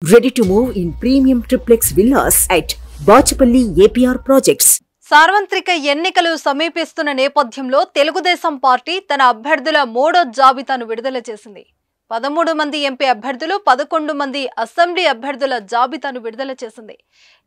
Ready to move in premium triplex villas at Bachapalli APR Projects. సార్వత్రిక ఎన్నికలు సమీపిస్తున్న నేపథ్యంలో తెలుగుదేశం పార్టీ తన అభ్యర్థుల మూడో జాబితాను విడుదల చేసింది. 13 మంది ఎంపీ అభ్యర్థులు, 11 మంది అసెంబ్లీ అభ్యర్థుల జాబితాను విడుదల చేసింది.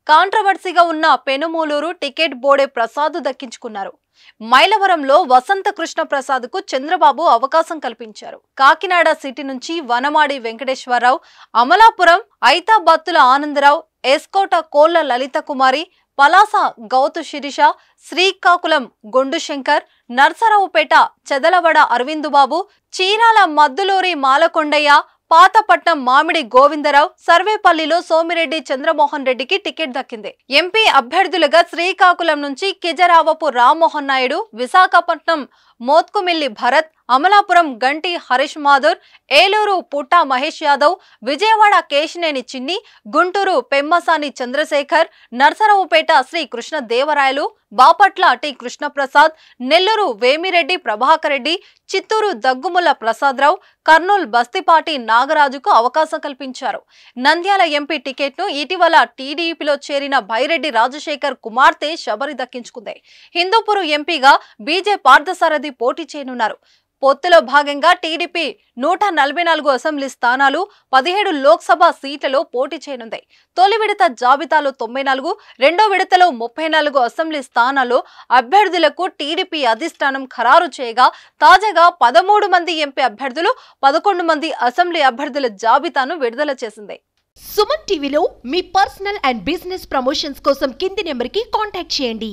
కాంట్రవర్సీగా ఉన్న పెనుమూలూరు టికెట్ బోడే ప్రసాద్ దక్కించుకున్నారు. మైలవరంలో వసంత కృష్ణ ప్రసాద్ కు చంద్రబాబు అవకాశం కల్పించారు. కాకినాడ సిటీ నుంచి వనమాడి వెంకటేశ్వరరావు, అమలాపురం ఐతాబత్తుల ఆనందరావు, ఎస్కోట కోళ్ల లలిత కుమారి, పలాస గౌతు శిరీష, శ్రీకాకుళం గొండు శంకర్, నర్సరావుపేట చెదలవడ అరవిందుబాబు, చీరాల మద్దులూరి మాలకొండయ్య, పాతపట్నం మామిడి గోవిందరావు, సర్వేపల్లిలో సోమిరెడ్డి చంద్రమోహన్ రెడ్డికి టికెట్ దక్కింది. ఎంపీ అభ్యర్థులుగా శ్రీకాకుళం నుంచి కిజరావపు రామ్మోహన్ నాయుడు, విశాఖపట్నం మోత్కుమిల్లి భరత్, అమలాపురం గంటి హరీష్ మాధుర్, ఏలూరు పుట్టా మహేష్ యాదవ్, విజయవాడ కేశినేని చిన్ని, గుంటూరు పెమ్మసాని చంద్రశేఖర్, నర్సరావుపేట శ్రీ కృష్ణ దేవరాయలు, బాపట్ల టి కృష్ణప్రసాద్, నెల్లూరు వేమిరెడ్డి ప్రభాకర్ రెడ్డి, చిత్తూరు దగ్గుముల ప్రసాదరావు, కర్నూలు బస్తిపాటి నాగరాజుకు అవకాశం కల్పించారు. నంద్యాల ఎంపీ టికెట్ను ఇటీవల టీడీపీలో చేరిన బైరెడ్డి రాజశేఖర్ కుమార్తె శబరి దక్కించుకుంది. హిందూపురం ఎంపీగా బీజే పార్థసారథి పోటీ చేయనున్నారు. పొత్తులో భాగంగా టీడీపీ 144 అసెంబ్లీ స్థానాలు, 17 లోక్సభ సీట్లలో పోటీ చేయనుంది. తొలి విడత జాబితాలో 94, రెండో విడతలో 34 అసెంబ్లీ స్థానాల్లో అభ్యర్థులకు టీడీపీ అధిష్టానం ఖరారు చేయగా, తాజాగా 13 మంది ఎంపీ అభ్యర్థులు, 11 మంది అసెంబ్లీ అభ్యర్థుల జాబితాను విడుదల చేసింది. సుమన్ టీవీలో మీ పర్సనల్ అండ్ బిజినెస్ ప్రమోషన్స్ కోసం కింది నెంబర్కి కాంటాక్ట్ చేయండి.